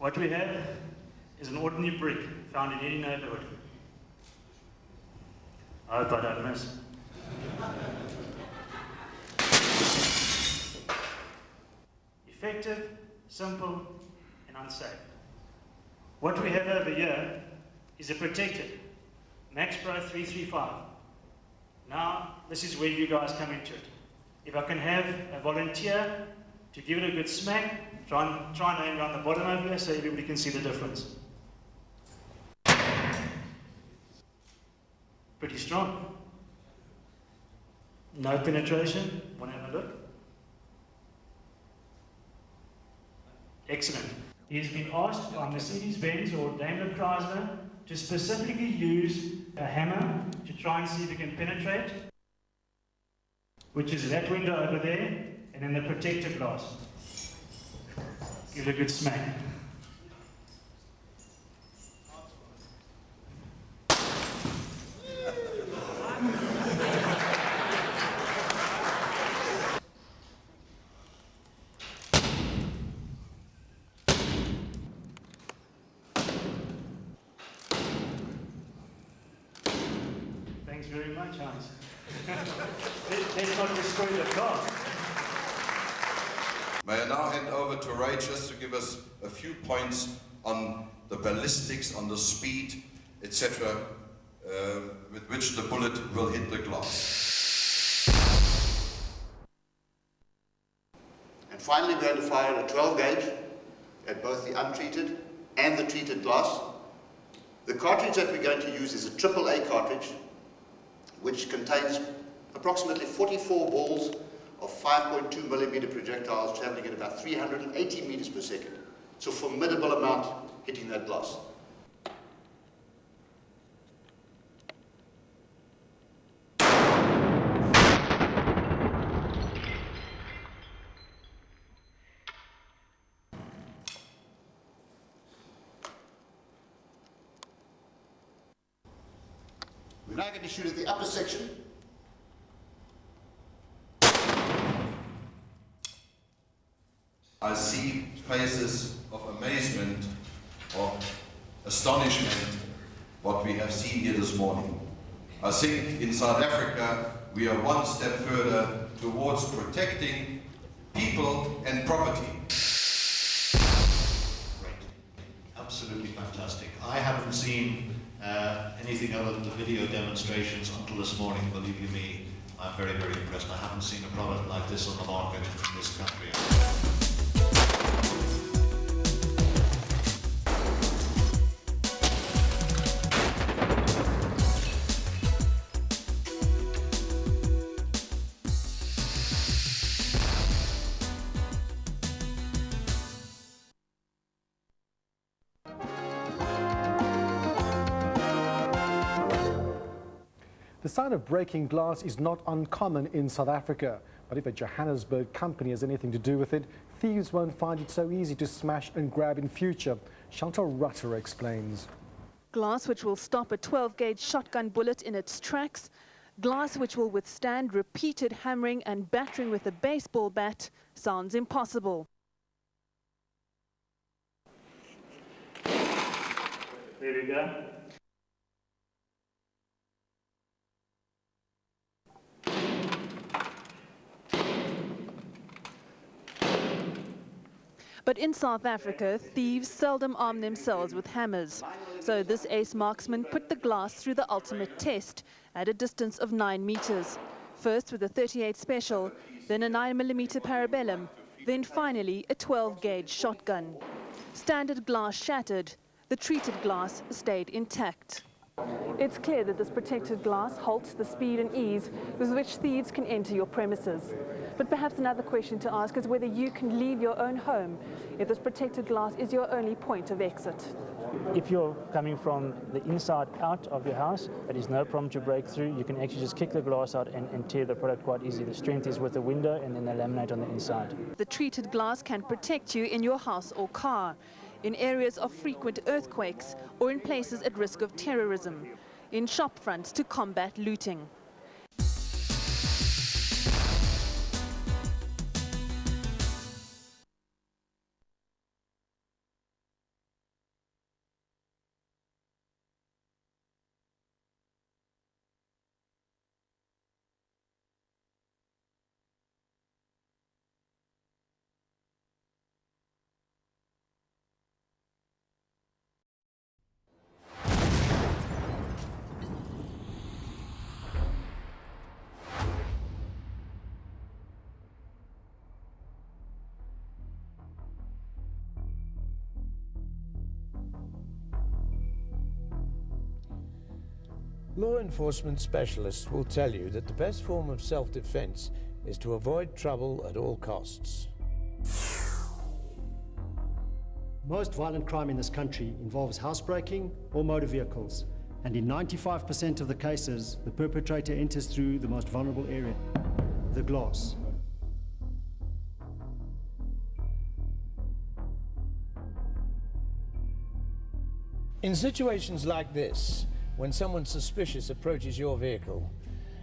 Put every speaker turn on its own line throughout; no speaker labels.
What we have is an ordinary brick found in any neighbourhood. I hope I don't miss. Effective, simple, and unsafe. What we have over here is a protected Max Pro 335. Now, this is where you guys come into it. If I can have a volunteer to give it a good smack, try and aim around the bottom over here so everybody can see the difference. Pretty strong. No penetration. Want to have a look? Excellent. He's been asked by Mercedes-Benz or Daimler Chrysler to specifically use a hammer to try and see if it can penetrate, which is that window over there, and then the protective glass. Give it a good smack. Thanks very much, Hans. Let's not destroy the glass.
May I now hand over to Ray just to give us a few points on the ballistics, on the speed, etc., with which the bullet will hit the glass.
And finally, we're going to fire a 12 gauge at both the untreated and the treated glass. The cartridge that we're going to use is a AAA cartridge, which contains approximately 44 balls of 5.2 millimeter projectiles traveling at about 380 meters per second. It's a formidable amount hitting that glass. We're now going to shoot at the upper section.
I see faces of amazement, of astonishment, what we have seen here this morning. I think in South Africa we are one step further towards protecting people and property.
Great. Absolutely fantastic. I haven't seen anything other than the video demonstrations until this morning, believe you me. I'm very, very impressed. I haven't seen a product like this on the market in this country.
The sign of breaking glass is not uncommon in South Africa, but if a Johannesburg company has anything to do with it, thieves won't find it so easy to smash and grab in future. Chantal Rutter explains.
Glass which will stop a 12-gauge shotgun bullet in its tracks, glass which will withstand repeated hammering and battering with a baseball bat, sounds impossible.
There we go.
But in South Africa, thieves seldom arm themselves with hammers. So this ace marksman put the glass through the ultimate test at a distance of 9 meters. First with a 38 Special, then a 9mm Parabellum, then finally a 12-gauge shotgun. Standard glass shattered, the treated glass stayed intact. It's clear that this protected glass halts the speed and ease with which thieves can enter your premises. But perhaps another question to ask is whether you can leave your own home if this protected glass is your only point of exit.
If you're coming from the inside out of your house, it is no problem to break through. You can actually just kick the glass out and tear the product quite easily. The strength is with the window and then the laminate on the inside.
The treated glass can protect you in your house or car, in areas of frequent earthquakes, or in places at risk of terrorism, in shop fronts to combat looting.
Law enforcement specialists will tell you that the best form of self-defense is to avoid trouble at all costs.
Most violent crime in this country involves housebreaking or motor vehicles, and in 95% of the cases, the perpetrator enters through the most vulnerable area, the glass.
In situations like this, when someone suspicious approaches your vehicle,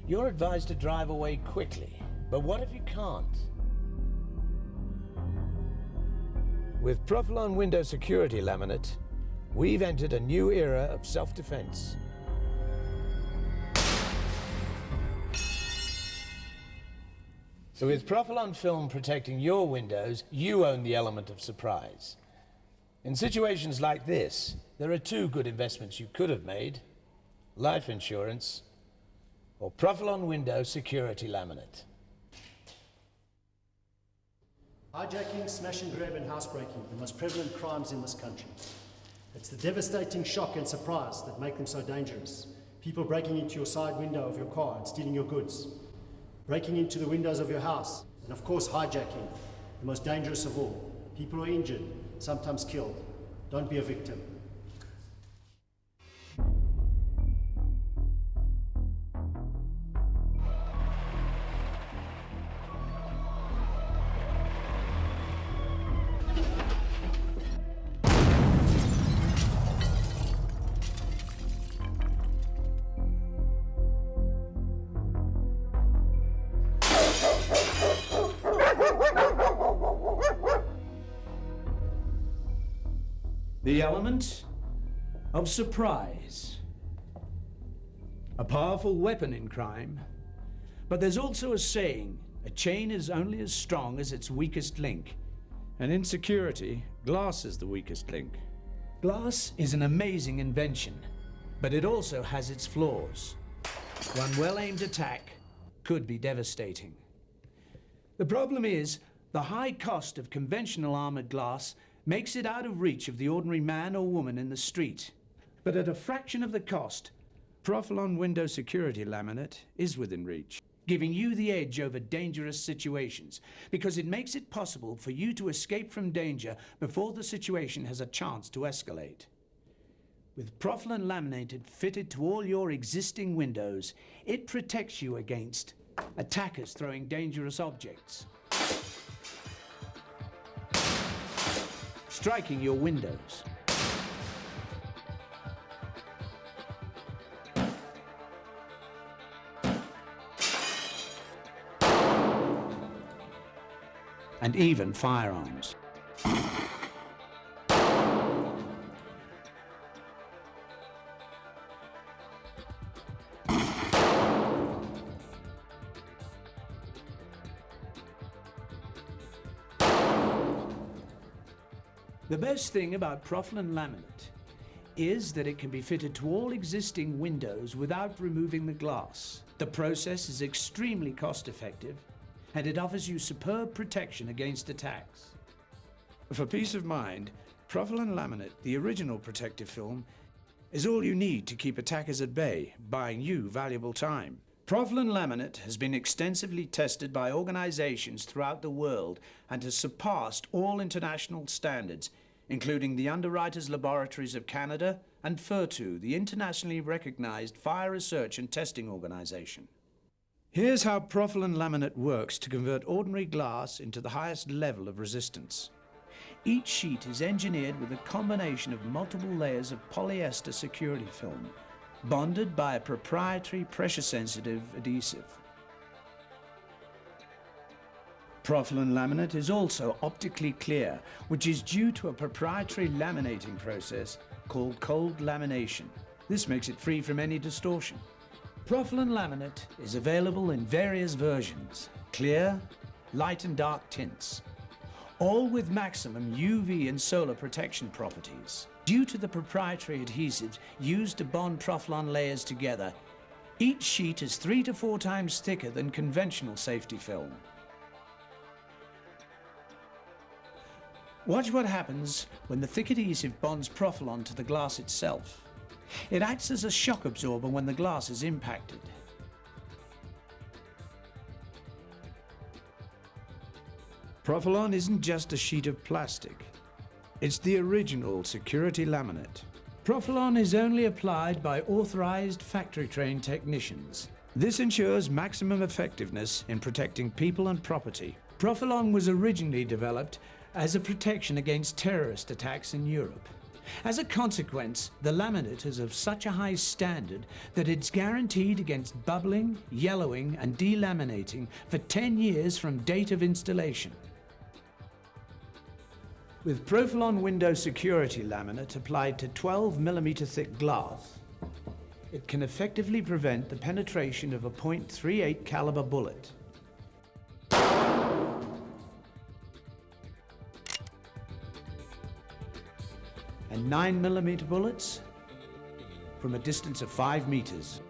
you're advised to drive away quickly. But what if you can't? With Profilon window security laminate, we've entered a new era of self-defense. So with Profilon film protecting your windows, you own the element of surprise. In situations like this, there are two good investments you could have made: life insurance or Profilon window security laminate.
Hijacking, smash and grab and housebreaking, the most prevalent crimes in this country. It's the devastating shock and surprise that make them so dangerous. People breaking into your side window of your car and stealing your goods. Breaking into the windows of your house. And of course hijacking, the most dangerous of all. People are injured, sometimes killed. Don't be a victim.
The element of surprise. A powerful weapon in crime, but there's also a saying, a chain is only as strong as its weakest link. And in security, glass is the weakest link. Glass is an amazing invention, but it also has its flaws. One well-aimed attack could be devastating. The problem is, the high cost of conventional armored glass makes it out of reach of the ordinary man or woman in the street. But at a fraction of the cost, Profilon window security laminate is within reach, giving you the edge over dangerous situations, because it makes it possible for you to escape from danger before the situation has a chance to escalate. With Profilon laminated fitted to all your existing windows, it protects you against attackers throwing dangerous objects, striking your windows, and even firearms. The best thing about Profilon laminate is that it can be fitted to all existing windows without removing the glass. The process is extremely cost-effective, and it offers you superb protection against attacks. For peace of mind, Profilon laminate, the original protective film, is all you need to keep attackers at bay, buying you valuable time. Profilon laminate has been extensively tested by organizations throughout the world and has surpassed all international standards, including the Underwriters Laboratories of Canada and FIRTU, the internationally recognized fire research and testing organization. Here's how Profilon laminate works to convert ordinary glass into the highest level of resistance. Each sheet is engineered with a combination of multiple layers of polyester security film, bonded by a proprietary pressure-sensitive adhesive. Profilon laminate is also optically clear, which is due to a proprietary laminating process called cold lamination. This makes it free from any distortion. Profilon laminate is available in various versions: clear, light and dark tints, all with maximum UV and solar protection properties. Due to the proprietary adhesives used to bond Profilon layers together, each sheet is 3 to 4 times thicker than conventional safety film. Watch what happens when the thick adhesive bonds Profilon to the glass itself. It acts as a shock absorber when the glass is impacted. Profilon isn't just a sheet of plastic. It's the original security laminate. Profilon is only applied by authorized factory-trained technicians. This ensures maximum effectiveness in protecting people and property. Profilon was originally developed as a protection against terrorist attacks in Europe. As a consequence, the laminate is of such a high standard that it's guaranteed against bubbling, yellowing and delaminating for 10 years from date of installation. With Profilon window security laminate applied to 12mm thick glass, it can effectively prevent the penetration of a .38 caliber bullet. And 9mm bullets from a distance of 5 meters.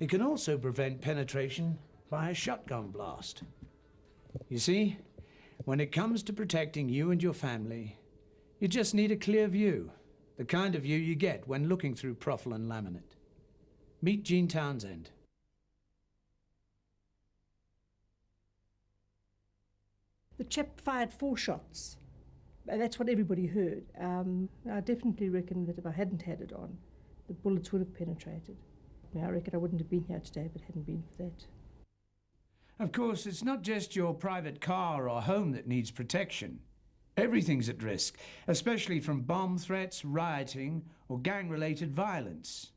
It can also prevent penetration by a shotgun blast. You see, when it comes to protecting you and your family, you just need a clear view, the kind of view you get when looking through Profilon laminate. Meet Gene Townsend.
The chap fired 4 shots. That's what everybody heard. I definitely reckon that if I hadn't had it on, the bullets would have penetrated. I reckon I wouldn't have been here today if it hadn't been for that.
Of course, it's not just your private car or home that needs protection. Everything's at risk, especially from bomb threats, rioting, or gang-related violence.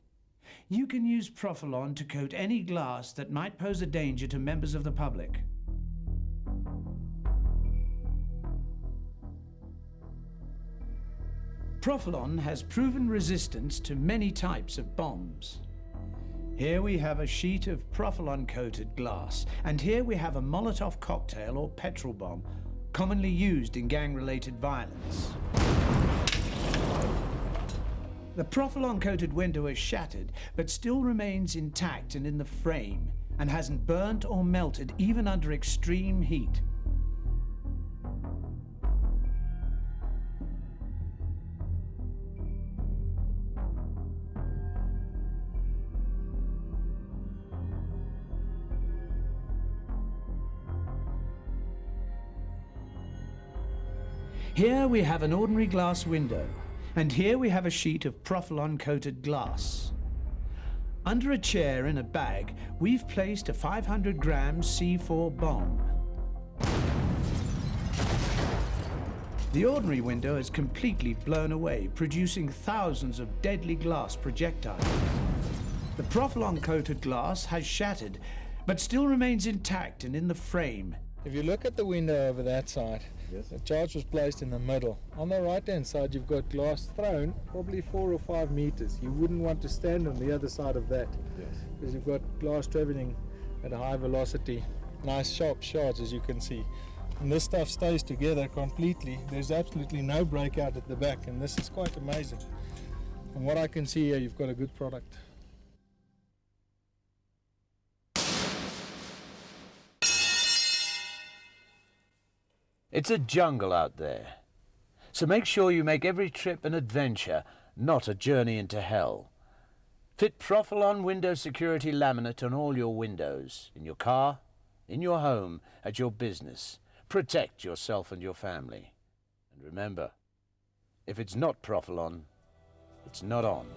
You can use Profilon to coat any glass that might pose a danger to members of the public. Profilon has proven resistance to many types of bombs. Here we have a sheet of Profilon-coated glass, and here we have a Molotov cocktail or petrol bomb, commonly used in gang-related violence. The Profilon-coated window is shattered, but still remains intact and in the frame, and hasn't burnt or melted even under extreme heat. Here we have an ordinary glass window, and here we have a sheet of Profilon-coated glass. Under a chair in a bag, we've placed a 500-gram C4 bomb. The ordinary window is completely blown away, producing thousands of deadly glass projectiles. The Profilon-coated glass has shattered, but still remains intact and in the frame.
If you look at the window over that side,
Yes.
the charge was placed in the middle. On the right-hand side, you've got glass thrown probably 4 or 5 meters. You wouldn't want to stand on the other side of that,
Yes.
because you've got glass traveling at a high velocity. Nice sharp shards, as you can see. And this stuff stays together completely. There's absolutely no breakout at the back, and this is quite amazing. From what I can see here, you've got a good product.
It's a jungle out there, so make sure you make every trip an adventure, not a journey into hell. Fit Profilon window security laminate on all your windows, in your car, in your home, at your business. Protect yourself and your family. And remember, if it's not Profilon, it's not on.